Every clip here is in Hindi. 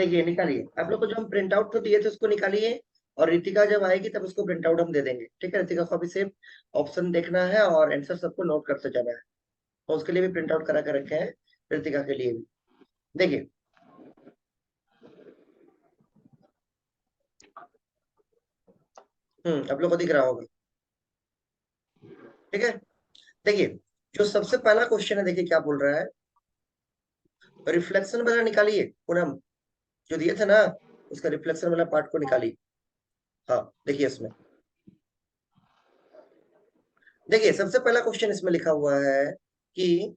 देखिए निकालिए, आप लोग को जो हम प्रिंट आउट तो दिए थे उसको निकालिए, और रितिका जब आएगी तब उसको प्रिंट आउट हम दे देंगे। ठीक है, रितिका को अभी सिर्फ ऑप्शन देखना है और आंसर सबको नोट करते जाना है, और उसके लिए भी प्रिंट आउट करा कर रखे हैं, रितिका के लिए भी। देखिए आप लोग को दिख रहा होगा। ठीक है, देखिए जो सबसे पहला क्वेश्चन है, देखिए क्या बोल रहा है, रिफ्लेक्शन वाला निकालिए पूनम, जो दिए थे ना उसका रिफ्लेक्शन वाला पार्ट को निकालिए। हाँ देखिए इसमें, देखिए सबसे पहला क्वेश्चन इसमें लिखा हुआ है कि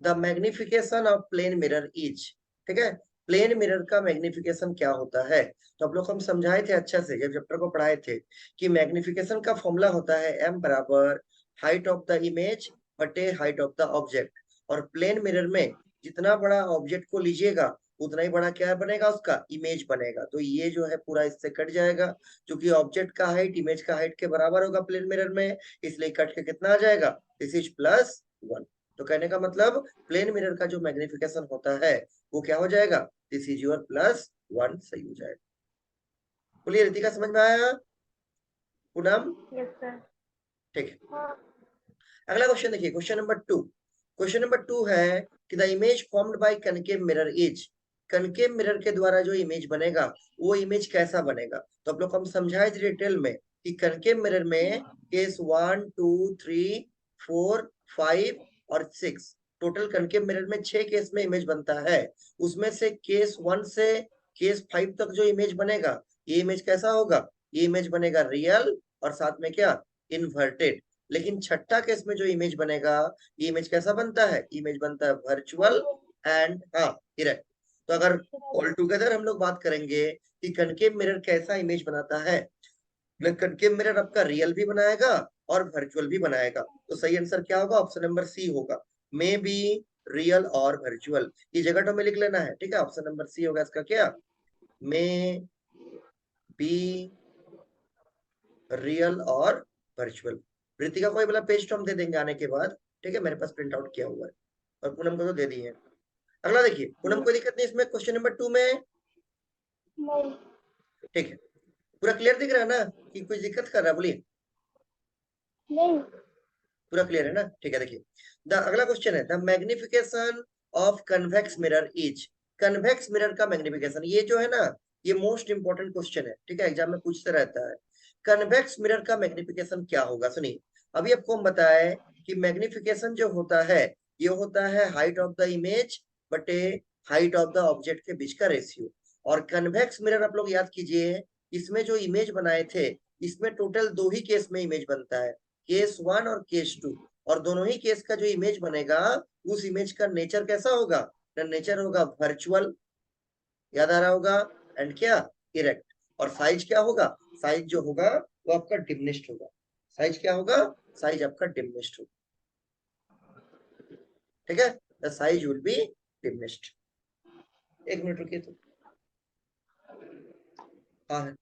the magnification of plane mirror is. ठीक है, प्लेन मिरर का मैग्निफिकेशन क्या होता है, तो आप लोग को हम समझाए थे अच्छे से जब चैप्टर को पढ़ाए थे कि मैग्निफिकेशन का फॉर्मूला होता है m बराबर हाइट ऑफ द इमेज बटे हाइट ऑफ द ऑब्जेक्ट। और प्लेन मिरर में जितना बड़ा ऑब्जेक्ट को लीजिएगा उतना ही बड़ा क्या बनेगा, उसका इमेज बनेगा। तो ये जो है पूरा इससे कट जाएगा, क्योंकि ऑब्जेक्ट का हाइट इमेज का हाइट के बराबर होगा प्लेन मिरर में, इसलिए कट के कितना आ जाएगा, दिस इज +1। तो कहने का मतलब प्लेन मिरर का जो मैग्निफिकेशन होता है वो क्या हो जाएगा, दिस इज योर +1 सही हो जाएगा। बोलिए रितिका, समझ में आया पूनम? Yes sir. ठीक है, हाँ। अगला क्वेश्चन देखिए, क्वेश्चन नंबर 2 है कि the image formed bye concave mirror is. Concave mirror के द्वारा जो इमेज बनेगा वो इमेज कैसा बनेगा, तो आप लोग को हम समझाए थे डिटेल में कि कनकेव मिरर में केस 1 2 3 4 5 और 6, टोटल कनकेव मिरर में 6 केस में इमेज बनता है। उसमें से केस 1 से केस 5 तक जो इमेज बनेगा, ये इमेज कैसा होगा, ये इमेज बनेगा रियल और साथ में क्या, इन्वर्टेड। लेकिन छठा केस में जो इमेज बनेगा, ये इमेज कैसा बनता है, इमेज बनता है वर्चुअल एंड हाँ इरेक्ट। तो अगर ऑल टुगेदर हम लोग बात करेंगे कि कनकेव मिरर कैसा इमेज बनाता है, कनकेव मिरर आपका रियल भी बनाएगा और वर्चुअल भी बनाएगा। तो सही आंसर क्या होगा, ऑप्शन नंबर सी होगा, मे बी रियल और वर्चुअल। ये जगह तो में लिख लेना है, ठीक है, ऑप्शन नंबर सी होगा इसका क्या, मे बी रियल और वर्चुअल। रितिका को बोला पेज तो हम दे देंगे आने के बाद, ठीक है, मेरे पास प्रिंट आउट किया हुआ है, और पूनम को तो दे दिए। अगला देखिए, पूनम कोई दिक्कत नहीं इसमें, क्वेश्चन नंबर 2 में। नहीं। ठीक है, पूरा क्लियर दिख रहा है ना कि कोई दिक्कत कर रहा है, बोलिए। नहीं। पूरा क्लियर है ना, ठीक है। देखिए द अगला क्वेश्चन है, the magnification of convex mirror is. Convex mirror का मैग्निफिकेशन, ये जो है ना ये मोस्ट इंपॉर्टेंट क्वेश्चन है, ठीक है, एग्जाम में पूछते रहता है। कन्वेक्स मिरर का मैग्निफिकेशन क्या होगा, सुनिए। अभी आपको हम बताए कि मैग्निफिकेशन जो होता है ये होता है हाइट ऑफ द इमेज बटे हाइट ऑफ द ऑब्जेक्ट के बीच का रेशियो। और कन्वेक्स मिरर आप लोग याद कीजिए, इसमें जो इमेज बनाए थे इसमें टोटल 2 ही केस में इमेज बनता है, केस 1 और केस 2। और दोनों ही केस का जो इमेज बनेगा उस इमेज का नेचर कैसा होगा, नेचर होगा वर्चुअल, याद आ रहा होगा, एंड क्या, इरेक्ट। और साइज क्या होगा, साइज जो होगा वो आपका डिमिनिश्ड होगा। साइज क्या होगा, साइज आपका डिमिनिश्ड होगा। ठीक है, the size will be diminished. एक मिनट रुकिए तो, हाँ है,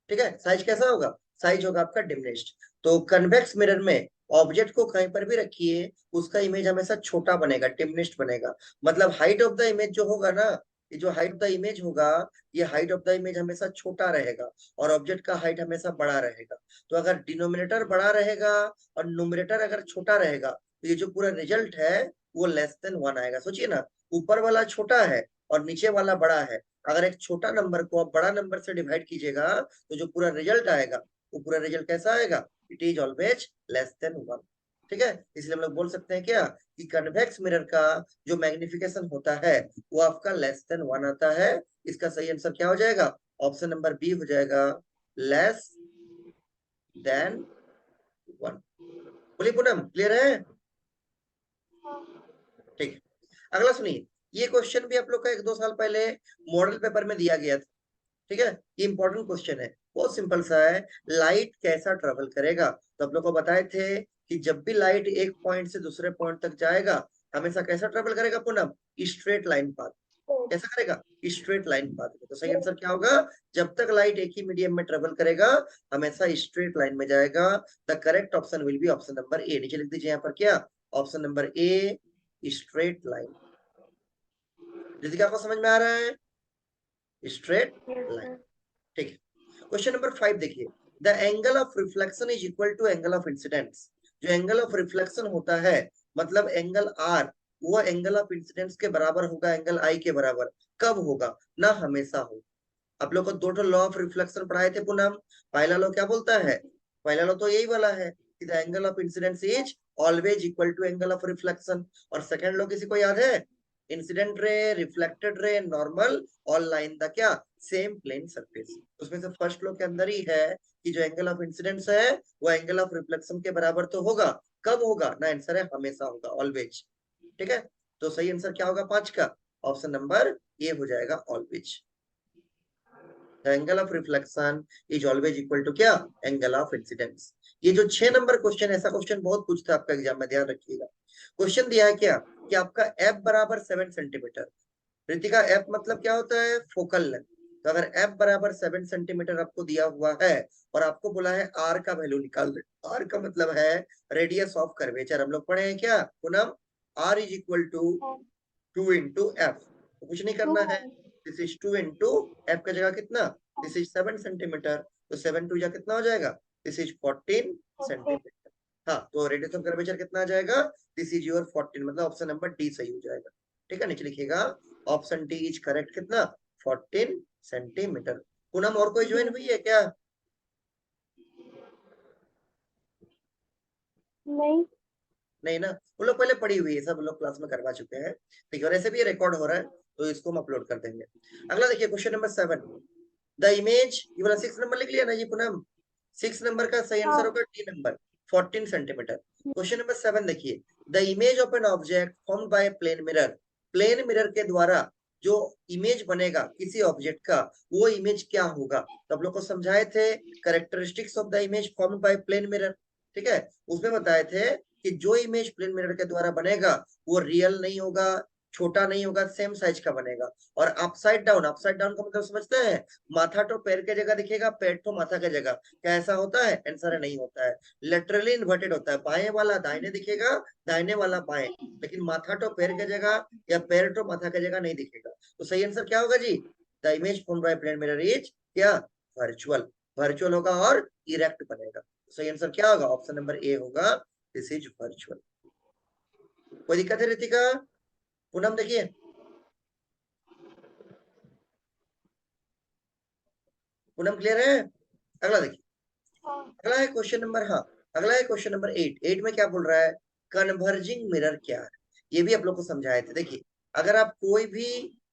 ठीक है, साइज कैसा होगा, साइज होगा आपका डिमिनिश्ड। तो कन्वेक्स मिरर में ऑब्जेक्ट को कहीं पर भी रखिए उसका इमेज हमेशा छोटा बनेगा, डिमिनिश्ड बनेगा। मतलब हाइट ऑफ द इमेज जो होगा ना, ये जो हाइट ऑफ द इमेज होगा, ये हाइट ऑफ द इमेज हमेशा छोटा रहेगा और ऑब्जेक्ट का हाइट हमेशा बड़ा रहेगा। तो अगर डिनोमिनेटर बड़ा रहेगा और न्यूमरेटर अगर छोटा रहेगा तो ये जो पूरा रिजल्ट है वो <<1 आएगा। सोचिए ना, ऊपर वाला छोटा है और नीचे वाला बड़ा है, अगर एक छोटा नंबर को आप बड़ा नंबर से डिवाइड कीजिएगा तो जो पूरा रिजल्ट आएगा वो पूरा रिजल्ट कैसा आएगा, इट इज ऑलवेज <<1। ठीक है, इसलिए हम लोग बोल सकते हैं क्या कि कन्वेक्स मिरर का जो मैग्निफिकेशन होता है वो आपका <<1 आता है। इसका सही आंसर क्या हो जाएगा, ऑप्शन नंबर बी हो जाएगा, <<1। बोलिए पूनम, क्लियर है? ठीक है, अगला सुनिए, ये क्वेश्चन भी आप लोग का 1-2 साल पहले मॉडल पेपर में दिया गया था। ठीक है, ये इंपॉर्टेंट क्वेश्चन है, बहुत सिंपल सा है, लाइट कैसा ट्रेवल करेगा। तो आप लोग को बताए थे कि जब भी लाइट एक पॉइंट से दूसरे पॉइंट तक जाएगा हमेशा कैसा ट्रेवल करेगा पूनम, स्ट्रेट लाइन पाथ। कैसा करेगा, स्ट्रेट लाइन पाथ में। तो सही आंसर क्या होगा, जब तक लाइट एक ही मीडियम में ट्रेवल करेगा हमेशा स्ट्रेट लाइन में जाएगा। The correct option will be option number A. नीचे लिख दीजिए यहाँ पर क्या, option number a straight line. Ritika को समझ में आ रहा है? Straight yes line. sir, ठीक है। क्वेश्चन नंबर 5 देखिए, the angle of reflection is equal to angle of incidence. जो एंगल ऑफ रिफ्लेक्शन होता है मतलब एंगल आर, वो एंगल ऑफ इंसिडेंस के बराबर होगा एंगल आई के बराबर। कब होगा? ना हमेशा हो। आप लोग को दो लॉ ऑफ रिफ्लेक्शन पढ़ाए थे पूनम। पहला लॉ क्या बोलता है? पहला लॉ तो यही वाला है कि the angle of incidence is always equal to angle of reflection. और सेकंड लॉ किसी को याद है? Incident ray, reflected ray, normal, all line the क्या सेम प्लेन सरफेस। उसमें से फर्स्ट लॉ के अंदर ही है कि जो एंगल ऑफ इंसिडेंस है वो एंगल ऑफ रिफ्लेक्शन के बराबर तो होगा। कब होगा? ना आंसर है हमेशा होगा, ऑलवेज। ठीक है, तो सही आंसर क्या होगा 5 का? ऑप्शन नंबर ए हो जाएगा, always. Angle of reflection is always equal to क्या? Angle of incidence. ये जो 6 नंबर क्वेश्चन, ऐसा क्वेश्चन बहुत पूछता है आपका एग्जाम में, ध्यान रखिएगा। क्वेश्चन दिया है क्या कि आपका एफ बराबर 7 सेंटीमीटर। रितिका, एफ मतलब क्या होता है? Focal length. तो अगर एफ बराबर 7 सेंटीमीटर आपको दिया हुआ है और आपको बोला है आर का वैल्यू निकाल दे। आर का मतलब है रेडियस ऑफ कर्वेचर। हम लोग पढ़े हैं क्या Poonam? R is equal to 2 into F. कुछ नहीं करना है, दिस इज 2 इंटू एफ का जगह कितना? This is 7 centimetre. तो 7 टू जा कितना हो जाएगा? This is 14 centimetre. हाँ, तो रेडियस ऑफ कर्वेचर कितना आ जाएगा? दिस इज योर 14, मतलब ऑप्शन नंबर डी सही हो जाएगा। ठीक है, नीचे लिखिएगा ऑप्शन डी इज करेक्ट। कितना? 14 सेंटीमीटर। पूनम और कोई ज्वाइन हुई है क्या? नहीं नहीं ना, वो लोग पहले पढ़ी हुई है, सब लोग क्लास में करवा चुके हैं। ठीक है, और ऐसे भी ये रिकॉर्ड हो रहा है तो इसको हम अपलोड कर देंगे। अगला देखिए क्वेश्चन नंबर 7, द इमेज, ये वाला 6 नंबर लिख लिया ना जी पूनम? 6 नंबर का सही आंसर हाँ होगा D number, 14 centimetre. Question number 7 देखिए, the image of an object formed by plane mirror. Plane mirror के द्वारा जो इमेज बनेगा किसी ऑब्जेक्ट का, वो इमेज क्या होगा? तो आप लोग को समझाए थे characteristics of the image formed by plane mirror. ठीक है, उसमें बताए थे कि जो इमेज प्लेन मिरर के द्वारा बनेगा वो रियल नहीं होगा, छोटा नहीं होगा, सेम साइज का बनेगा। और अपसाइड डाउन, अपसाइड डाउन का मतलब समझते हैं? माथा तो पैर के जगह दिखेगा, पैर तो माथा के जगह। क्या ऐसा होता है? आंसर है नहीं होता है। लेटरली इन्वर्टेड होता है, बाएं वाला दाहिने दिखेगा, दाहिने वाला बाएं, लेकिन माथा तो पैर के जगह या पैर तो माथा के जगह नहीं दिखेगा। तो सही आंसर क्या होगा जी? The image formed by plane mirror is क्या? वर्चुअल। वर्चुअल होगा और इरेक्ट बनेगा। सही आंसर क्या होगा? ऑप्शन नंबर ए होगा, दिस इज वर्चुअल। कोई दिक्कत है रितिका? पूनम देखिए, पूनम क्लियर है? अगला देखिए, हाँ अगला है क्वेश्चन नंबर, हाँ अगला है क्वेश्चन नंबर 8। 8 में क्या बोल रहा है? कन्वर्जिंग मिरर क्या है? ये भी आप लोग को समझाए थे। देखिए, अगर आप कोई भी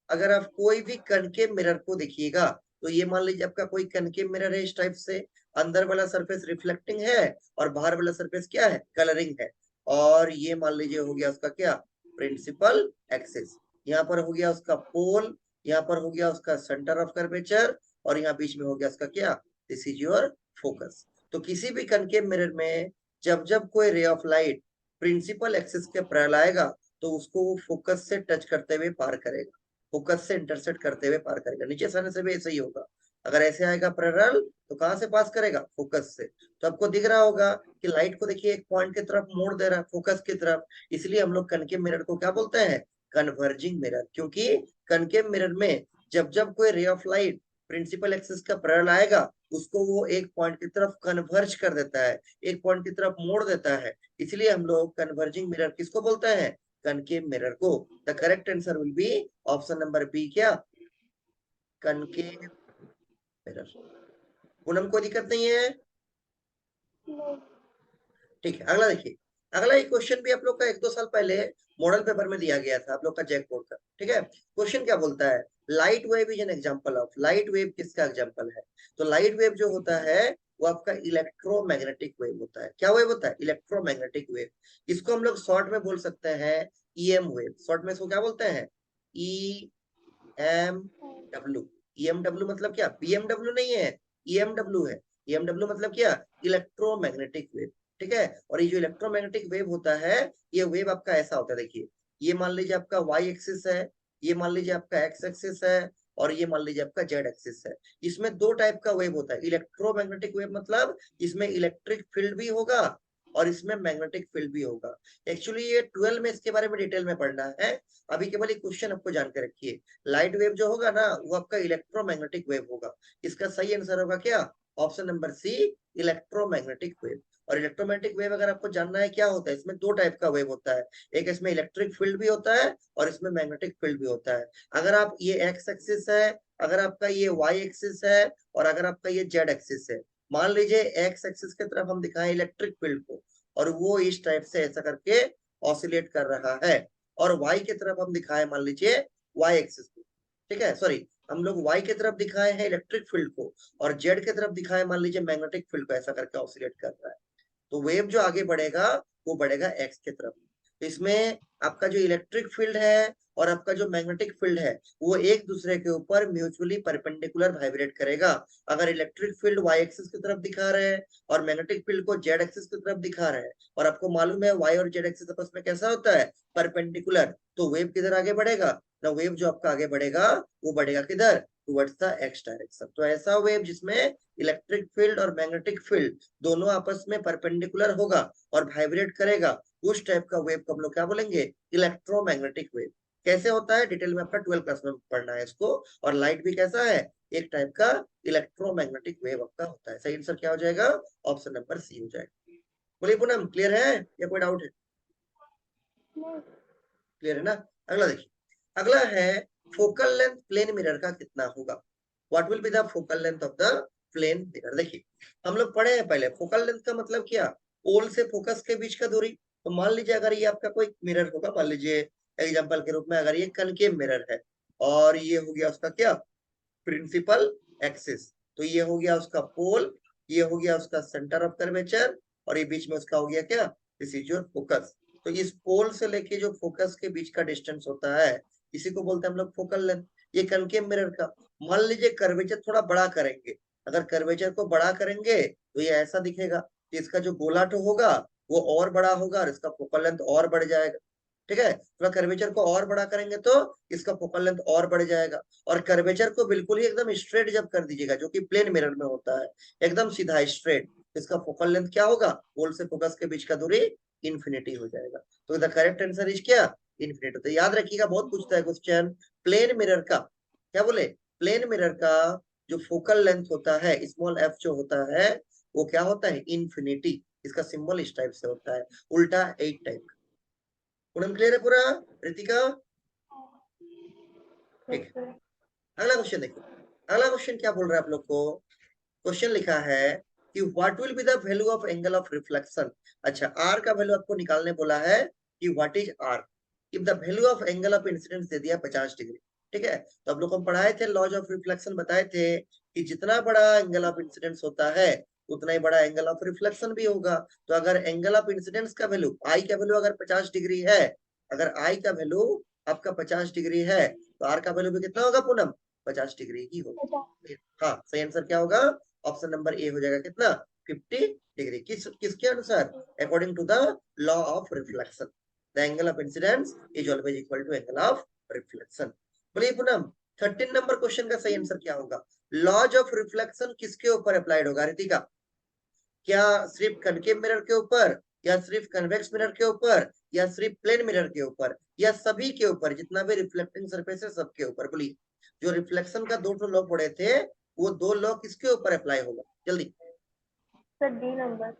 अगर आप कोई भी कनकेव मिरर को देखिएगा, तो ये मान लीजिए आपका कोई कनकेव मिरर है इस टाइप से, अंदर वाला सरफेस रिफ्लेक्टिंग है और बाहर वाला सरफेस क्या है? कलरिंग है। और ये मान लीजिए हो गया उसका क्या? Principal axis. यहाँ पर हो गया उसका पोल, यहाँ पर हो गया उसका सेंटर ऑफ कर्वेचर, और यहाँ बीच में हो गया उसका क्या? This is your focus. तो किसी भी कनकेव मिरर में जब जब कोई ray of light principal axis के पैरेलल आएगा, तो उसको वो फोकस से टच करते हुए पार करेगा, फोकस से इंटरसेक्ट करते हुए पार करेगा। नीचे से आने से भी ऐसे ही होगा। अगर ऐसे आएगा पैरेलल तो कहां से पास करेगा? फोकस से। तो आपको दिख रहा होगा कि लाइट को देखिए एक पॉइंट की तरफ मोड़ दे रहा है, फोकस की तरफ। इसलिए हम लोग कनकेव मिरर को क्या बोलते हैं? Converging mirror. क्योंकि कनकेव मिरर में जब जब कोई ray of light principal axis का पैरेलल आएगा, उसको वो एक पॉइंट की तरफ कन्वर्ज कर देता है, एक पॉइंट की तरफ मोड़ देता है। इसलिए हम लोग कन्वर्जिंग मिरर किसको बोलते हैं? कनकेव मिरर को। The correct answer will be option number B, क्या? Concave mirror. पूनम को दिक्कत नहीं है? नहीं ठीक है, अगला देखिए। अगला एक क्वेश्चन भी आप लोग का 1-2 साल पहले मॉडल पेपर में दिया गया था आप लोग का जैक बोर्ड का। ठीक है, क्वेश्चन क्या बोलता है? Light wave is an example of. Light wave किसका एग्जांपल है? तो लाइट वेव जो होता है वो आपका इलेक्ट्रोमैग्नेटिक वेव होता है। क्या वेव होता है? Electromagnetic wave. इसको हम लोग शॉर्ट में बोल सकते हैं ईएम वेव। शॉर्ट में इसको क्या बोलते हैं? E M W. ईएमडब्ल्यू मतलब क्या? बीएमडब्ल्यू नहीं है, ईएमडब्ल्यू है। ईएमडब्ल्यू मतलब क्या? Electromagnetic wave. ठीक है, और ये जो इलेक्ट्रोमैग्नेटिक वेव होता है, ये वेव आपका ऐसा होता है। देखिए, ये मान लीजिए आपका वाई एक्सिस है, ये मान लीजिए आपका एक्स एक्सिस है, और ये मान लीजिए आपका जेड एक्सिस है। इसमें दो टाइप का वेव होता है। इलेक्ट्रोमैग्नेटिक वेव मतलब इसमें इलेक्ट्रिक फील्ड भी होगा और इसमें मैग्नेटिक फील्ड भी होगा। एक्चुअली ये 12 में इसके बारे में डिटेल में पढ़ना है, अभी केवल एक क्वेश्चन आपको जान के रखिए। लाइट वेव जो होगा ना वो आपका इलेक्ट्रोमैग्नेटिक वेव होगा। इसका सही आंसर होगा क्या? Option number C, electromagnetic wave. और इलेक्ट्रोमैग्नेटिक वेव अगर आपको जानना है क्या होता है, इसमें दो टाइप का वेव होता है, एक इसमें इलेक्ट्रिक फील्ड भी होता है और इसमें मैग्नेटिक फील्ड भी होता है। अगर आप ये एक्स एक्सिस है, अगर आपका ये वाई एक्सिस है और अगर आपका ये जेड एक्सिस है, मान लीजिए एक्स एक्सिस की तरफ हम दिखाएं इलेक्ट्रिक फील्ड को और वो इस टाइप से ऐसा करके ऑसिलेट कर रहा है, और वाई की तरफ हम दिखाएं मान लीजिए वाई एक्सिस को, ठीक है, सॉरी, हम लोग वाई की तरफ दिखाए हैं इलेक्ट्रिक फील्ड को और जेड की तरफ दिखाए मान लीजिए मैग्नेटिक फील्ड को, ऐसा करके ऑसिलेट कर रहा है, तो वेव जो आगे बढ़ेगा वो बढ़ेगा एक्स की तरफ। तो इसमें आपका जो इलेक्ट्रिक फील्ड है और आपका जो मैग्नेटिक फील्ड है वो एक दूसरे के ऊपर म्यूचुअली परपेंडिकुलर वाइब्रेट करेगा। अगर इलेक्ट्रिक फील्ड वाई एक्सिस की तरफ दिखा रहे हैं और मैग्नेटिक फील्ड को जेड एक्सिस की तरफ दिखा रहे हैं, और आपको मालूम है वाई और जेड एक्सिस आपस में कैसा होता है, परपेंडिकुलर, तो वेव किधर आगे बढ़ेगा ना, वेव जो आपका आगे बढ़ेगा वो बढ़ेगा किधर, टुवर्ड्स द एक्स डायरेक्शन। तो ऐसा वेव जिसमें इलेक्ट्रिक फील्ड और मैग्नेटिक फील्ड दोनों आपस में परपेंडिकुलर होगा और वाइब्रेट करेगा, उस टाइप का वेव को हम लोग क्या बोलेंगे, इलेक्ट्रोमैग्नेटिक वेव। कैसे होता है डिटेल में आपका 12 क्लास में पढ़ना है इसको। और लाइट भी कैसा है, एक टाइप का इलेक्ट्रोमैग्नेटिक वेव आपका होता है। सही आंसर क्या हो जाएगा, ऑप्शन नंबर सी हो जाएगा। बोलिए पूनम, क्लियर है या कोई डाउट है? नहीं। क्लियर है ना? अगला देखिए, अगला है फोकल लेंथ प्लेन मिरर का कितना होगा। What will be the focal length of the plane mirror. देखिए हम लोग पढ़े हैं पहले, फोकल लेंथ का मतलब क्या, पोल से फोकस के बीच का दूरी। तो मान लीजिए अगर ये आपका कोई मिरर होगा, मान लीजिए एग्जांपल के रूप में अगर ये कनकेव मिरर है और ये हो गया उसका क्या, प्रिंसिपल एक्सिस, तो ये हो गया उसका पोल, ये हो गया उसका सेंटर ऑफ कर्वेचर, और ये बीच में उसका हो गया क्या, दिस इज योर फोकस। तो इस पोल से लेके जो फोकस के बीच का डिस्टेंस होता है इसी को बोलते हैं हम लोग फोकल लेंथ। ये कनकेव मिरर का, मान लीजिए कर्वेचर थोड़ा बड़ा करेंगे, अगर कर्वेचर को बड़ा करेंगे तो ये ऐसा दिखेगा, तो इसका जो गोलाट होगा वो और बड़ा होगा और इसका फोकल लेंथ और बढ़ जाएगा। ठीक है, थोड़ा कर्वेचर को और बड़ा करेंगे तो इसका फोकल लेंथ और बढ़ जाएगा। और कर्वेचर को बिल्कुल ही एकदम स्ट्रेट जब कर दीजिएगा, जो कि प्लेन मिरर में होता है, एकदम सीधा स्ट्रेट, इसका फोकल लेंथ क्या होगा, पोल से फोकस के बीच का दूरी इन्फिनिटी हो जाएगा। तो द करेक्ट आंसर इज क्या, इन्फिनिटी। तो याद रखिएगा, बहुत पूछता है क्वेश्चन, प्लेन मिरर का क्या बोले, प्लेन मिरर का जो फोकल लेंथ होता है स्मॉल एफ जो होता है वो क्या होता है, इन्फिनिटी। इसका सिंबल इस टाइप से होता है, उल्टा 8 टाइप। पूनम क्लियर है पूरा, रितिका? ठीक है, अगला क्वेश्चन देखिए। अगला क्वेश्चन क्या बोल रहा है आप लोग को, क्वेश्चन लिखा है कि what will be the value of angle of reflection. अच्छा, आर का वैल्यू आपको निकालने बोला है कि what is R if the value of angle of incidence दे दिया 50 डिग्री। ठीक है, तो आप लोग को पढ़ाए थे लॉज ऑफ रिफ्लेक्शन, बताए थे कि जितना बड़ा एंगल ऑफ इंसिडेंस होता है उतना ही बड़ा एंगल ऑफ रिफ्लेक्शन भी होगा। तो अगर एंगल ऑफ इंसिडेंस का वैल्यू आई का वैल्यू अगर 50 डिग्री है, अगर आई का वैल्यू आपका 50 डिग्री है तो आर का वैल्यू भी कितना होगा पूनम, 50 डिग्री ही होगा। हाँ, सही आंसर क्या होगा, ऑप्शन नंबर ए हो जाएगा, कितना, 50 डिग्री। किसके अनुसार, according to the law of reflection, the angle of incidence is always equal to angle of reflection. बोलिए पूनम, 13 नंबर क्वेश्चन का सही आंसर क्या होगा, लॉज ऑफ रिफ्लेक्शन किसके ऊपर अप्लाइड होगा रितिका, क्या सिर्फ कनकेव मिरर के ऊपर, या सिर्फ कन्वेक्स मिरर के ऊपर, या सिर्फ प्लेन मिरर के ऊपर, या सभी के ऊपर, जितना भी रिफ्लेक्टिंग सरफेस है सबके ऊपर। बोलिए, जो रिफ्लेक्शन का दो लॉ पढ़े थे वो दो लॉ किसके ऊपर अप्लाई होगा, जल्दी। Sir D number.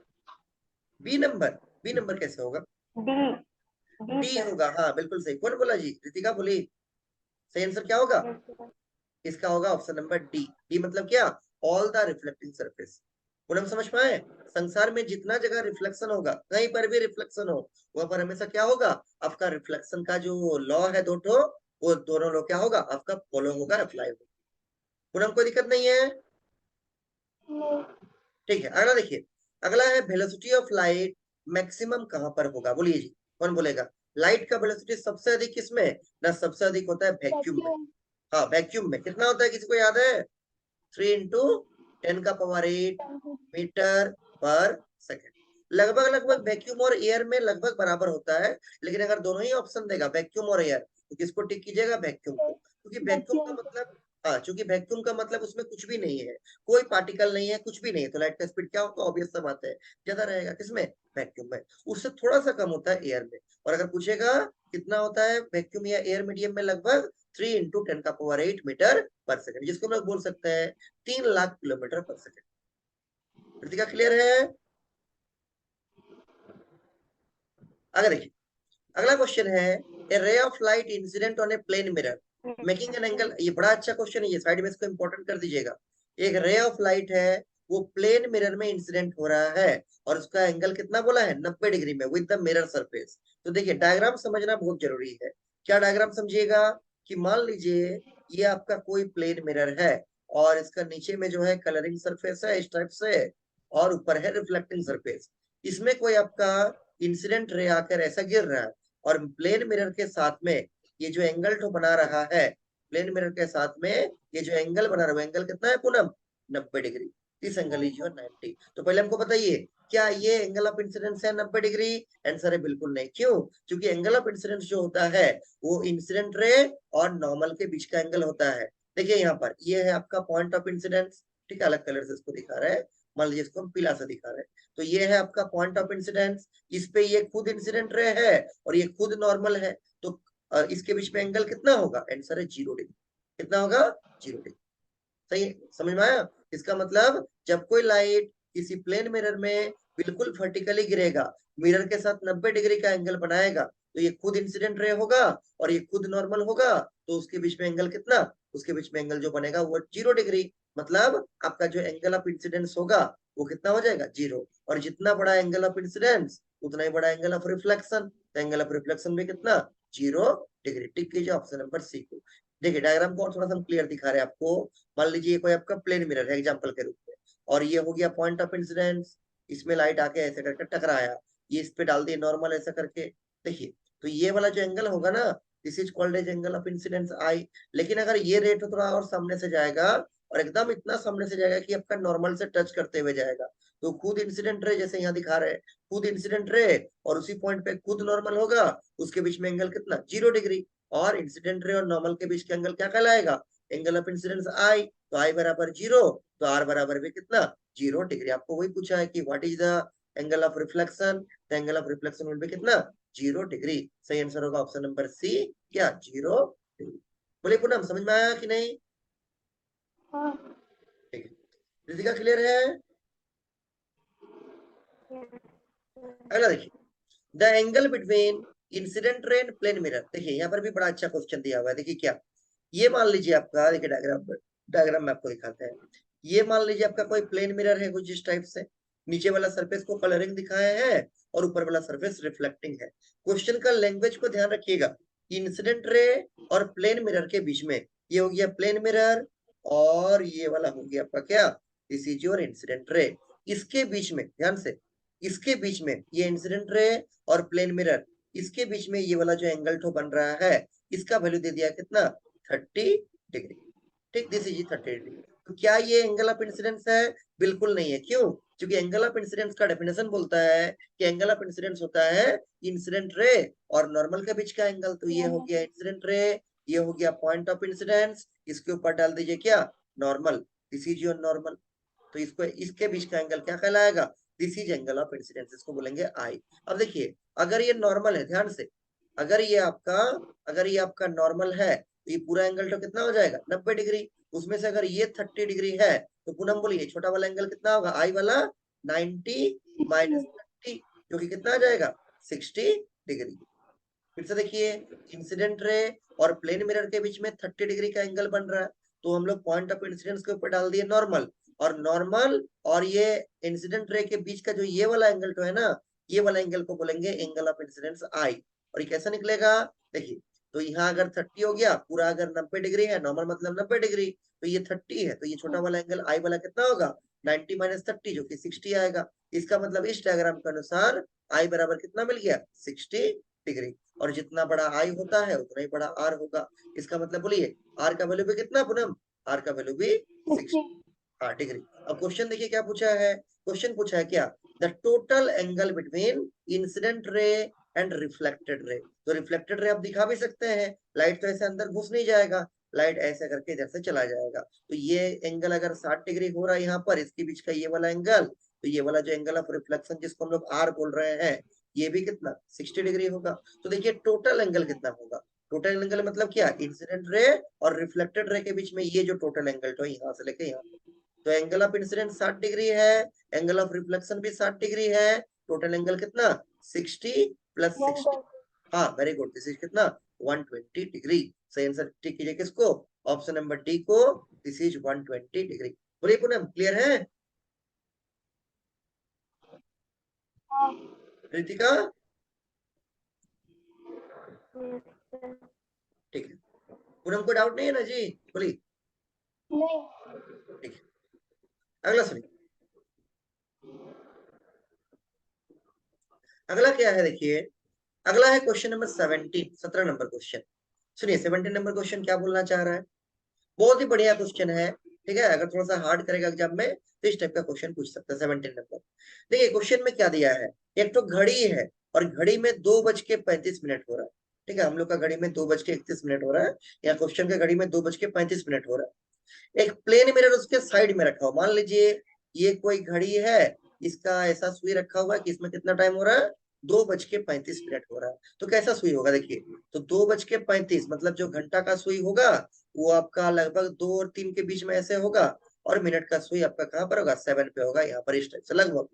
B number, B number कैसे होगा, डी। D D sir. होगा, हाँ बिल्कुल सही। कौन बोला जी, रितिका बोली। सही आंसर क्या होगा, यस सर। इसका होगा ऑप्शन नंबर डी। डी मतलब क्या, all the reflecting surface. Poonam समझ पाए, संसार में जितना जगह रिफ्लेक्शन होगा, कहीं पर भी रिफ्लेक्शन हो, वहां पर हमेशा क्या होगा, आपका रिफ्लेक्शन का जो लॉ है दो ठो, वो दोनों लॉ क्या होगा आपका फॉलो होगा, अप्लाई होगा। पूनम कोई दिक्कत नहीं है? नहीं। ठीक है, अगला देखिए, अगला है वेलोसिटी ऑफ लाइट मैक्सिमम कहां पर होगा। बोलिए जी, कौन बोलेगा, लाइट का वेलोसिटी सबसे अधिक किसमें ना, सबसे अधिक होता है वैक्यूम में। वैक्यूम। हाँ, वैक्यूम में कितना होता है, किसी को याद है, 3 × 10⁸ मीटर पर सेकेंड। लगभग लगभग वैक्यूम और एयर में लगभग बराबर होता है, लेकिन अगर दोनों ही ऑप्शन देगा वैक्यूम और एयर तो किसको टिक कीजिएगा, वैक्यूम को, क्योंकि वैक्यूम का वैक्यूम। मतलब हाँ, चूंकि वैक्यूम का मतलब उसमें कुछ भी नहीं है, कोई पार्टिकल नहीं है, कुछ भी नहीं है, तो लाइट का स्पीड क्या होगा, ऑब्वियस सा बात है, ज्यादा रहेगा। किसमें? वैक्यूम में। उससे थोड़ा सा कम होता है एयर में। और अगर पूछेगा कितना होता है वैक्यूम या एयर मीडियम में, लगभग 3 × 10⁸ मीटर पर सेकंड, जिसको हम लोग बोल सकते हैं 3 lakh kilometre per second. Kritika clear है? आगे देखिए, अगला क्वेश्चन है, a ray of light incident on a plane mirror making an angle. ये बड़ा अच्छा क्वेश्चन है, ये साइड में इसको इंपॉर्टेंट कर दीजिएगा। एक रे ऑफ लाइट है, वो प्लेन मिरर में इंसिडेंट हो रहा है, और उसका एंगल कितना बोला है, 90 डिग्री में, विद द मिरर सरफेस। तो देखिए डायग्राम समझना बहुत जरूरी है। क्या डायग्राम समझिएगा, कि मान लीजिए ये आपका कोई प्लेन मिरर है, और इसका नीचे में जो है कलरिंग सरफेस है इस टाइप से, और ऊपर है रिफ्लेक्टिंग सरफेस। इसमें कोई आपका इंसिडेंट रे आकर ऐसा गिर रहा है, और प्लेन मिरर के साथ में ये जो एंगल तो बना रहा है, प्लेन मिरर के साथ में ये जो एंगल बना रहा है, एंगल कितना है पूनम, 90 डिग्री। इस एंगल इज योर 90। तो पहले हमको बताइए, क्या ये एंगल ऑफ इंसिडेंस है 90 डिग्री? आंसर है बिल्कुल नहीं। क्यों? क्योंकि एंगल ऑफ इंसिडेंस जो होता है वो इंसिडेंट रे और नॉर्मल के बीच का एंगल होता है। देखिए यहाँ पर ये है आपका पॉइंट ऑफ इंसिडेंस, ठीक है, अलग कलर से इसको दिखा रहे हैं, मान लीजिए इसको हम पीला सा दिखा रहे हैं। तो ये है आपका पॉइंट ऑफ इंसिडेंस, इस पे ये खुद इंसिडेंट रे है और ये खुद नॉर्मल है, तो इसके बीच में एंगल कितना होगा, आंसर है 0 डिग्री। कितना होगा? 0 डिग्री। सही है? समझ में आया? इसका मतलब जब कोई लाइट किसी प्लेन मिरर में बिल्कुल वर्टिकली गिरेगा, मिरर के साथ 90 डिग्री का एंगल बनाएगा, तो ये खुद इंसिडेंट रे होगा और ये खुद नॉर्मल होगा, तो उसके बीच में एंगल कितना, उसके बीच में एंगल जो बनेगा वो 0 डिग्री। मतलब आपका जो एंगल ऑफ इंसिडेंस होगा वो कितना हो जाएगा, 0। और जितना बड़ा एंगल ऑफ इंसिडेंस उतना ही बड़ा angle of reflection, angle of reflection भी कितना, 0 डिग्री। टिक कीजिए ऑप्शन नंबर सी को। देखिए डायग्राम को और थोड़ा सा हम क्लियर दिखा रहे हैं आपको। मान लीजिए कोई आपका प्लेन मिरर है एग्जांपल के रूप में, और ये हो गया पॉइंट ऑफ इंसिडेंस, इसमें लाइट आके ऐसे करके टकराया, ये इस पे डाल दिए नॉर्मल ऐसा करके। देखिए तो ये वाला जो एंगल होगा ना, this is called as angle of incidence I. लेकिन अगर ये रेट थोड़ा और सामने से जाएगा, और एकदम इतना सामने से जाएगा कि आपका नॉर्मल से टच करते हुए जाएगा, तो खुद इंसिडेंट रे, जैसे यहाँ दिखा रहे हैं, खुद इंसिडेंट रे और उसी पॉइंट पे खुद नॉर्मल होगा, उसके बीच में एंगल कितना, 0 डिग्री। और इंसिडेंट रे और नॉर्मल के बीच का एंगल क्या कहलाएगा, एंगल ऑफ इंसिडेंस आई। तो आई बराबर 0, तो आर बराबर भी कितना, 0 डिग्री। आपको वही पूछा है कि what is the angle of reflection, the angle of reflection will be कितना, 0 डिग्री। सही आंसर होगा ऑप्शन नंबर सी, क्या, 0 डिग्री। बोलिए पूनम, समझ में आया कि नहीं? हाँ। ठीक है, ऋतिका क्लियर है? अगला देखिए, the angle between incident ray and plane mirror. देखिए यहाँ पर भी बड़ा अच्छा क्वेश्चन दिया हुआ है। देखिए क्या, ये मान लीजिए आपका, देखिए डायग्राम पर, डायग्राम में आपको दिखाते हैं। ये मान लीजिए आपका कोई प्लेन मिरर है कुछ इस टाइप से, नीचे वाला सरफेस को कलरिंग दिखाया है और ऊपर वाला सरफेस रिफ्लेक्टिंग है। क्वेश्चन का लैंग्वेज को ध्यान रखिएगा, इंसिडेंट रे और प्लेन मिरर के बीच में, ये हो गया प्लेन मिरर, और ये वाला हो गया आपका क्या, this is your incident ray. इसके बीच में ध्यान से, इसके बीच में ये इंसिडेंट रे और प्लेन मिरर, इसके बीच में ये वाला जो एंगल ठो बन रहा है, इसका वैल्यू दे दिया कितना, 30 डिग्री। ठीक, दिस इज 30 डिग्री। तो क्या ये एंगल ऑफ इंसिडेंस है? बिल्कुल नहीं है। क्यों? क्योंकि एंगल ऑफ इंसिडेंस का डेफिनेशन बोलता है कि एंगल ऑफ इंसिडेंस होता है इंसिडेंट रे और नॉर्मल के बीच का एंगल। तो ये हो गया इंसिडेंट रे, ये हो गया पॉइंट ऑफ इंसिडेंस, इसके ऊपर डाल दीजिए क्या, normal, this is your normal. तो इसको, इसके बीच का एंगल क्या कहलाएगा, this is angle of incidence, इसको बोलेंगे आई। अब देखिए, अगर ये नॉर्मल है, ध्यान से, अगर ये आपका, अगर ये आपका नॉर्मल है, तो ये पूरा एंगल तो कितना हो जाएगा, 90 डिग्री। उसमें से अगर ये 30 डिग्री है, तो पूनम बोलिए छोटा वाला एंगल कितना होगा, आई वाला 90 माइनस 30, जो कि कितना आ जाएगा, 60 डिग्री। फिर से देखिए, इंसिडेंट रे और प्लेन मिरर के बीच में 30 डिग्री का एंगल बन रहा है, तो हम लोग पॉइंट ऑफ इंसिडेंस के ऊपर डाल दिए नॉर्मल, और नॉर्मल और ये इंसिडेंट रे के बीच का जो ये वाला एंगल तो है ना, ये वाला एंगल को बोलेंगे एंगल ऑफ इंसिडेंस आई। और ये कैसा निकलेगा, देखिए, तो यहाँ अगर 30 हो गया पूरा, अगर 90 डिग्री है, नॉर्मल मतलब 90 डिग्री, तो ये 30 है, तो ये छोटा वाला एंगल आई वाला कितना होगा, 90 माइनस 30, जो कि 60 आएगा। इसका मतलब इस डायग्राम के अनुसार आई बराबर कितना मिल गया, 60 डिग्री। और जितना बड़ा आई होता है उतना ही बड़ा आर होगा। इसका मतलब बोलिए, आर का वैल्यू भी कितना पूनम, आर का वैल्यू भी 60 डिग्री। अब क्वेश्चन देखिए क्या पूछा है, क्वेश्चन पूछा है क्या, the total angle between incident ray and reflected ray. तो रिफ्लेक्टेड रे आप दिखा भी सकते हैं, लाइट तो ऐसे अंदर घुस नहीं जाएगा, लाइट ऐसे करके इधर से चला जाएगा। तो ये एंगल अगर 60 डिग्री हो रहा है यहाँ पर, इसके बीच का ये वाला एंगल, तो ये वाला जो एंगल ऑफ रिफ्लेक्शन जिसको हम लोग आर बोल रहे हैं, ये भी कितना 60 डिग्री होगा। तो देखिए टोटल एंगल कितना होगा। टोटल एंगल मतलब क्या, इंसिडेंट रे और रिफ्लेक्टेड रे के बीच में ये जो टोटल एंगल तो यहाँ से लेके यहाँ, तो एंगल ऑफ इंसिडेंट 60 डिग्री है, एंगल ऑफ रिफ्लेक्शन भी 60 डिग्री है, टोटल एंगल कितना 60 प्लस 60। 120। हाँ वेरी गुड, दिस इज कितना 120 डिग्री। सही आंसर टिक कीजिए किसको, ऑप्शन नंबर डी को, दिस इज 120 डिग्री। बोलिए पूनम क्लियर है। हाँ। Ritika yes, sir। ठीक है, पूनम को डाउट नहीं है ना जी, बोलिए। नहीं। ठीक है, अगला सुनिए। अगला क्या है देखिए, अगला है क्वेश्चन नंबर 17, 17 नंबर क्वेश्चन। सुनिए 17 नंबर क्वेश्चन क्या बोलना चाह रहा है। बहुत ही बढ़िया क्वेश्चन है, ठीक है। अगर थोड़ा सा हार्ड करेगा एग्जाम में तो इस टाइप का क्वेश्चन पूछ सकता है। 17 नंबर देखिए, क्वेश्चन में क्या दिया है, एक तो घड़ी है और घड़ी में 2:35 हो रहा है, ठीक है। हम लोग का घड़ी में 2:31 हो रहा है, या क्वेश्चन के घड़ी में 2:35 हो रहा है। एक प्लेन मिरर उसके साइड में रखा हो, मान लीजिए ये कोई घड़ी है, इसका ऐसा सुई रखा हुआ है कि इसमें कितना टाइम हो रहा है, 2:35 हो रहा है। तो कैसा सुई होगा देखिए, तो 2:35 मतलब जो घंटा का सुई होगा वो आपका लगभग 2 और 3 के बीच में ऐसे होगा, और मिनट का सुई आपका कहाँ पर होगा, 7 पे होगा, यहाँ पर इस टाइप से लगभग,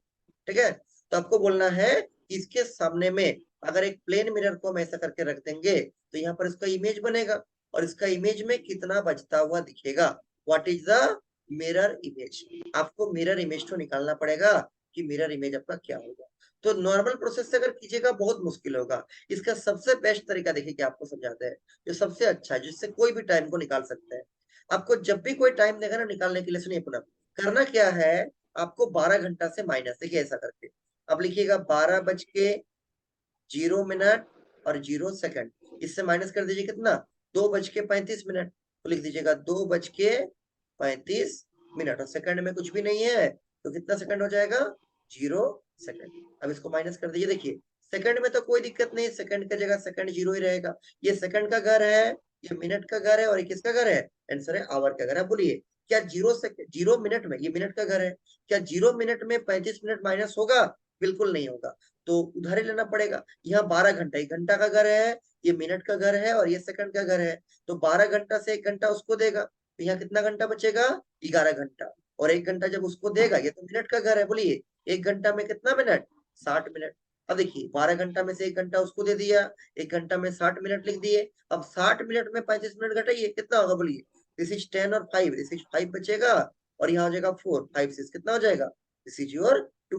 ठीक है। तो आपको बोलना है कि इसके सामने में अगर एक प्लेन मिरर को हम ऐसा करके रख देंगे तो यहाँ पर इसका इमेज बनेगा, और इसका इमेज में कितना बचता हुआ दिखेगा, what is the mirror image. आपको मिरर इमेज तो निकालना पड़ेगा कि मिरर इमेज आपका क्या होगा। तो नॉर्मल प्रोसेस से अगर कीजिएगा बहुत मुश्किल होगा। इसका सबसे बेस्ट तरीका देखिए क्या आपको समझाते हैं, जो सबसे अच्छा है, जिससे कोई भी टाइम को निकाल सकते हैं। आपको जब भी कोई टाइम देगा ना निकालने के लिए, सुनिए पुनः, करना क्या है, आपको 12 घंटा से माइनस, देखिए ऐसा करके अब लिखिएगा 12:0 और 0 सेकंड, इससे माइनस कर दीजिए कितना, 2:35, तो लिख दीजिएगा 2:35, और सेकंड में कुछ भी नहीं है तो कितना सेकंड हो जाएगा, 0 सेकंड। अब इसको माइनस कर दीजिए, देखिए सेकंड में तो कोई दिक्कत नहीं, सेकंड का जगह सेकंड 0 ही रहेगा। ये सेकंड का घर है, ये मिनट का घर है, और ये किसका घर है, आंसर है आवर का घर है। बोलिए क्या 0 मिनट में, ये मिनट का घर है, क्या 0 मिनट में 35 मिनट माइनस होगा, बिल्कुल नहीं होगा। तो उधार ही लेना पड़ेगा। यहाँ 12 घंटा, 1 घंटा का घर है, ये मिनट का घर है, और ये सेकंड का घर है। तो 12 घंटा से 1 घंटा उसको देगा, तो यहाँ कितना घंटा बचेगा, 11 घंटा। और 1 घंटा जब उसको देगा, ये तो मिनट का घर है, बोलिए 1 घंटा में कितना मिनट, 60 मिनट। अब देखिए 12 घंटा में से 1 घंटा उसको दे दिया, 1 घंटा में 60 मिनट लिख दिए। अब 60 मिनट में 35 मिनट घटाइए, कितना होगा बोलिए, दिस इज 10 और 5, दिस इज 5 बचेगा, और यहाँ हो जाएगा 4, 5 से कितना हो जाएगा, दिस इज योर 2।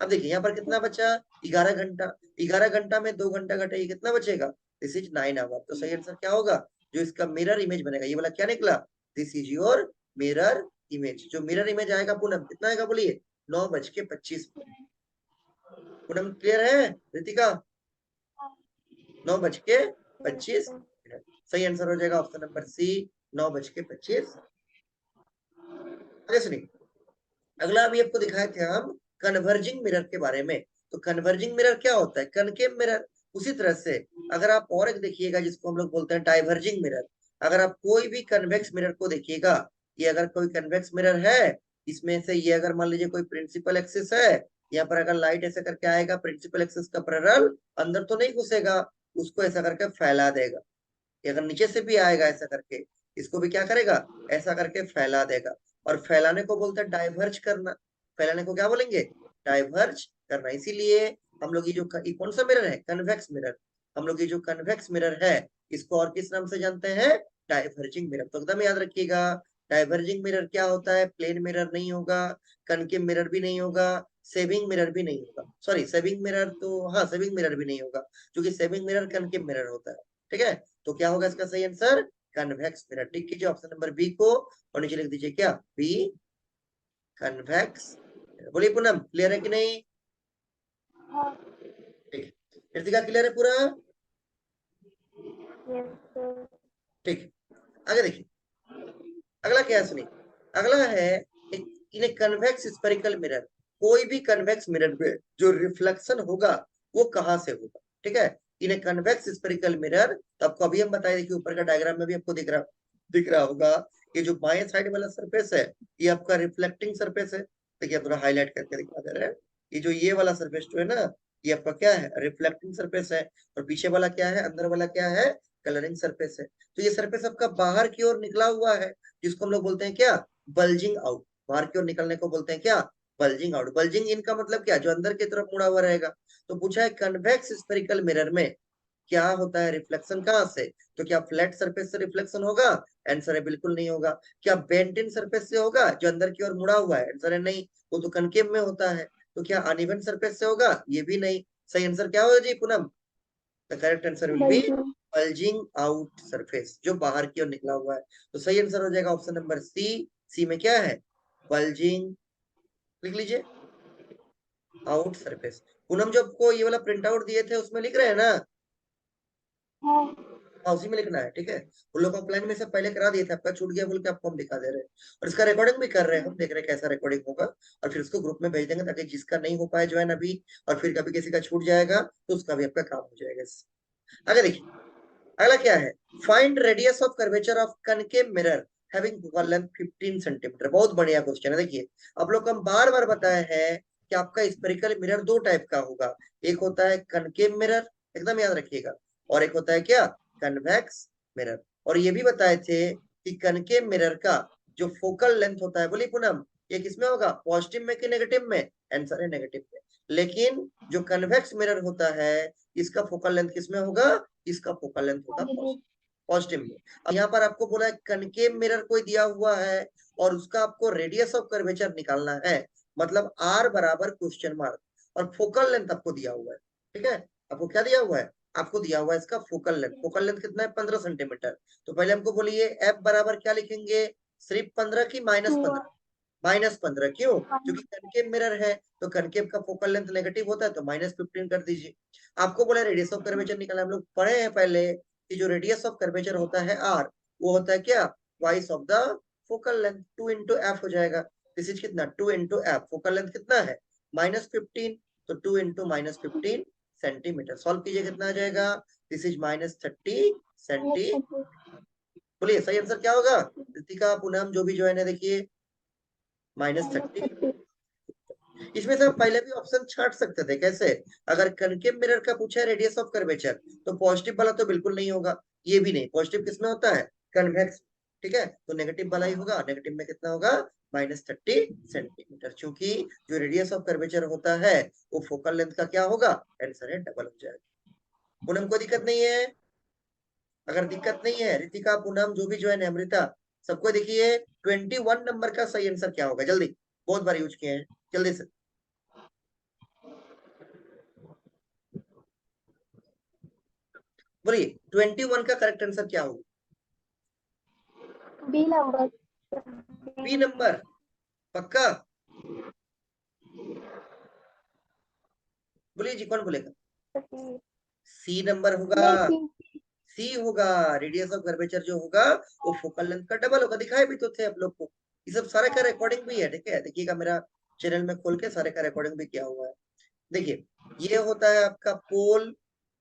अब देखिए यहाँ पर कितना बचा, 11 घंटा, 11 घंटा में 2 घंटा घटाइए, कितना बचेगा, दिस इज 9 आवर। तो सही आंसर क्या होगा, जो इसका मिरर इमेज बनेगा, ये वाला क्या निकला, this is your mirror image. जो मिरर इमेज आएगा पूनम कितना आएगा बोलिए, 9:25। पूनम क्लियर है रितिका, 9:25 मिनट। सही आंसर हो जाएगा ऑप्शन नंबर सी, 9:25। आगे सुनिए, अगला अभी आपको दिखाए थे हम कन्वर्जिंग मिरर के बारे में। तो कन्वर्जिंग मिरर क्या होता है, कनकेव मिरर। उसी तरह से अगर आप और एक देखिएगा जिसको हम लोग बोलते हैं डाइवर्जिंग मिरर। अगर आप कोई भी कन्वेक्स मिरर को देखिएगा, ये अगर कोई कन्वेक्स मिरर है, इसमें से ये अगर मान लीजिए कोई प्रिंसिपल एक्सिस है, यहाँ पर अगर लाइट ऐसे करके आएगा, प्रिंसिपल एक्सिस का पैरेलल अंदर तो नहीं घुसेगा, उसको ऐसा करके फैला देगा। ये अगर नीचे से भी आएगा ऐसा करके, इसको भी क्या करेगा, ऐसा करके फैला देगा। और फैलाने को बोलते हैं डाइवर्ज करना। फैलाने को क्या बोलेंगे, डाइवर्ज करना। इसीलिए हम लोग ये जो ये कौन सा मिरर है, कन्वेक्स मिरर। हम लोग ये जो कन्वेक्स मिरर है, इसको और किस नाम से जानते हैं, डाइवर्जिंग मिरर। तो एकदम याद रखिएगा, डाइवर्जिंग मिरर क्या होता है, प्लेन मिरर नहीं होगा, कनकेव मिरर भी नहीं होगा, सेविंग मिरर भी नहीं होगा। सॉरी सेविंग मिरर तो, हाँ सेविंग मिरर भी नहीं होगा, क्योंकि सेविंग मिरर कनकेव मिरर होता है, ठीक है। तो क्या होगा इसका सही आंसर, कन्वेक्स मिरर। टिक कीजिए ऑप्शन नंबर बी को, और नीचे लिख दीजिए क्या, बी, कन्वेक्स। बोलिए पूनम क्लियर है कि नहीं, हाँ। ठीक है। कृतिका क्लियर है पूरा, yes, sir। ठीक है। आगे देखिए, अगला क्या है सुनिए, अगला है इन ए कन्वेक्स स्फेरिकल मिरर। कोई भी कन्वेक्स मिरर में जो रिफ्लेक्शन होगा वो कहां से होगा, ठीक है। इन ए कन्वेक्स स्फेरिकल मिरर, तो आपको अभी हम बताए, देखिए ऊपर का डायग्राम में भी आपको दिख रहा है, दिख रहा होगा ये जो बाएं साइड वाला सरफेस है ये आपका रिफ्लेक्टिंग सरफेस है। देखिए थोड़ा हाईलाइट करके दिखा दे रहे हैं। ये जो ये वाला सरफेस जो है ना ये आपका क्या है, रिफ्लेक्टिंग सरफेस है। और पीछे वाला क्या है, अंदर वाला क्या है, कलरिंग सरफेस है। तो ये सरफेस आपका बाहर की ओर निकला हुआ है जिसको हम लोग बोलते हैं क्या, बल्जिंग आउट। बाहर की ओर निकलने को बोलते हैं क्या, बल्जिंग आउट। बल्जिंग इन का मतलब क्या, जो अंदर की तरफ मुड़ा हुआ रहेगा। तो पूछा है कन्वेक्स स्फेरिकल मिरर में क्या होता है, रिफ्लेक्शन कहाँ से। तो क्या फ्लैट सरफेस से रिफ्लेक्शन होगा, आंसर है बिल्कुल नहीं होगा। क्या बेंट इन सरफेस से होगा जो अंदर की ओर मुड़ा हुआ है, आंसर है नहीं, वो तो कनकेव में होता है। तो क्या अनइवन सरफेस से होगा, ये भी नहीं। सही आंसर क्या होगा जी Poonam, the correct answer will be बल्कि बल्जिंग आउट सरफेस, जो बाहर की ओर निकला हुआ है। तो सही आंसर हो जाएगा ऑप्शन नंबर सी। सी में क्या है, बल्जिंग, लिख लीजिए, आउट सरफेस। पूनम जो आपको ये वाला प्रिंट आउट दिए थे उसमें लिख रहे हैं ना, हाँ हाँ उसी में लिखना है, ठीक है। उन लोग ऑफलाइन में से पहले करा दिए थे, आपका छूट गया बोल के आपको हम दिखा दे रहे हैं। और इसका रिकॉर्डिंग भी कर रहे हैं, हम देख रहे हैं कैसा रिकॉर्डिंग होगा। और फिर उसको ग्रुप में भेज देंगे ताकि जिसका नहीं हो पाए ज्वाइन अभी, और फिर कभी किसी का छूट जाएगा तो उसका भी आपका काम हो जाएगा इससे। आगे देखिए, अगला क्या है, find radius of curvature of concave mirror having focal length 15 centimetre. बहुत बढ़िया क्वेश्चन है। देखिए आप लोग को हम बार बार बताए हैं कि आपका स्फेरिकल मिरर दो टाइप का होगा, एक होता है कनकेव मिरर, एकदम याद रखिएगा, और एक होता है क्या, कन्वेक्स मिरर। और ये भी बताए थे कि कनकेव मिरर का जो फोकल लेंथ होता है, बोलिए पूनम, ये किसमें होगा, पॉजिटिव में कि नेगेटिव में, आंसर है नेगेटिव में। लेकिन जो कन्वेक्स मिरर होता है इसका फोकल लेंथ किसमें होगा, इसका फोकल लेंथ होगा पॉजिटिव। पॉजिटिव में। अब यहाँ पर आपको बोला है कनकेव मिरर कोई दिया हुआ है और उसका आपको रेडियस ऑफ कर्वेचर निकालना है, मतलब आर बराबर क्वेश्चन मार्क, और फोकल लेंथ आपको दिया हुआ है। ठीक है, आपको क्या दिया हुआ है, आपको दिया हुआ है इसका फोकल लेंथ। फोकल लेंथ कितना है, 15 सेंटीमीटर। तो पहले हमको बोलिए एफ बराबर क्या लिखेंगे, सिर्फ 15 की टू -15, -15 क्यों, क्योंकि कनकेव मिरर है तो कनकेव का फोकल लेंथ नेगेटिव होता है, तो -15 कर दीजिए। आपको बोला रेडियस ऑफ कर्वेचर निकालना, हम लोग पढ़े हैं पहले कि जो रेडियस ऑफ कर्वेचर होता है आर, वो होता है क्या, twice of the focal length, 2 into F हो जाएगा। दिस इज कितना, 2 इंटू एफ, फोकल लेंथ कितना है -15, तो 2 इंटू -15 सेंटीमीटर। सॉल्व कीजिए कितना आ जाएगा, दिस इज -30 सेंटी। -30। बोलिए सही आंसर क्या होगा, रितिका पूनम जो भी ज्वाइन है देखिए, -30। -30। इसमें से आप पहले भी ऑप्शन छांट सकते थे, कैसे, अगर कनकेव मिरर का पूछा है रेडियस ऑफ कर्वेचर तो पॉजिटिव वाला तो बिल्कुल नहीं होगा, ये भी नहीं, पॉजिटिव किसमें होता है, कन्वेक्स। ठीक है, तो नेगेटिव वाला ही होगा, नेगेटिव में कितना होगा, -30 सेंटीमीटर, क्योंकि जो रेडियस ऑफ कर्वेचर होता है वो फोकल लेंथ का क्या होगा, आंसर है डबल हो जाएगा। पूनम को दिक्कत नहीं है, अगर दिक्कत नहीं है रितिका पूनम जो भी ज्वाइन है, अमृता, सबको देखिए 21 नंबर का सही आंसर क्या होगा, जल्दी, बहुत बार यूज किए हैं, जल्दी से बोलिए, 21 का करेक्ट आंसर क्या होगा, बी नंबर। बी नंबर, पक्का, बोलिए जी, कौन बोलेगा, सी नंबर होगा, नहीं सी। सी होगा। रेडियस ऑफ कर्वेचर जो होगा वो फोकल लेंथ का डबल होगा, दिखाए भी तो थे आप लोग को, ये सब सारे का रिकॉर्डिंग भी है, ठीक है, देखिएगा मेरा चैनल में खोल के सारे का रिकॉर्डिंग भी किया हुआ है। देखिए ये होता है आपका पोल,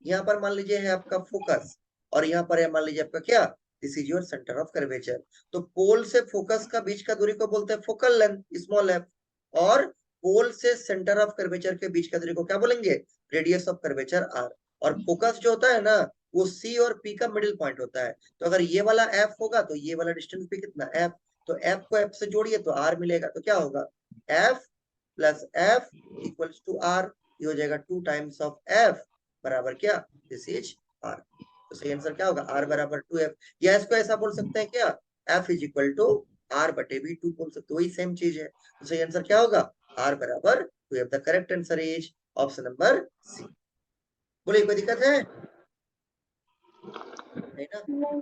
यहाँ पर मान लीजिए है आपका फोकस, और यहाँ पर है मान लीजिए आपका क्या, this is your centre of curvature. तो पोल से फोकस का बीच का दूरी को बोलते हैं फोकल लेंथ, स्मॉल एफ, और पोल से सेंटर ऑफ कर्वेचर के बीच का दूरी को क्या बोलेंगे, रेडियस ऑफ कर्वेचर आर। और फोकस जो होता है ना वो सी और पी का मिडिल पॉइंट होता है, तो अगर ये वाला एफ होगा तो ये वाला डिस्टेंस भी कितना एफ, तो एफ को एफ से जोड़िए तो आर मिलेगा, तो क्या होगा, F plus F equals to R, ये हो जाएगा 2 टाइम्स ऑफ एफ बराबर क्या, दिस इज आर। तो सही आंसर क्या होगा, आर बराबर 2 एफ, या इसको ऐसा बोल सकते हैं क्या, F is equal to R बटे बी 2 बोल सकते, वही सेम चीज है। तो सही आंसर क्या होगा, आर बराबर 2 F, the correct answer is option number C. बोलिए कोई दिक्कत है, नहीं ना, नहीं।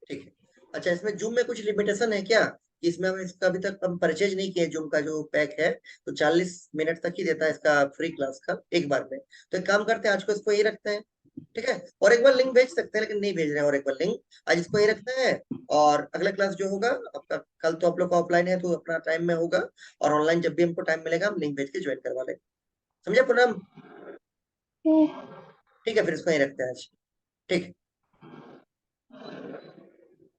ठीक है। अच्छा इसमें जूम में कुछ लिमिटेशन है क्या, कि इसमें हम इसका अभी तक हम परचेज नहीं किए, जूम का जो पैक है तो 40 मिनट तक ही देता है इसका फ्री क्लास का एक बार में। तो एक काम करते हैं, आज को इसको यही रखते हैं, ठीक है, और एक बार लिंक भेज सकते हैं लेकिन नहीं भेज रहे हैं, और एक बार लिंक, आज इसको यही रखते हैं। और अगला क्लास जो होगा आपका, कल तो आप लोग का ऑफलाइन है तो अपना टाइम में होगा, और ऑनलाइन जब भी हमको टाइम मिलेगा हम लिंक भेज के ज्वाइन करवा लेंगे, समझे पूनम, ठीक है, फिर इसको यही रखते हैं आज, ठीक है।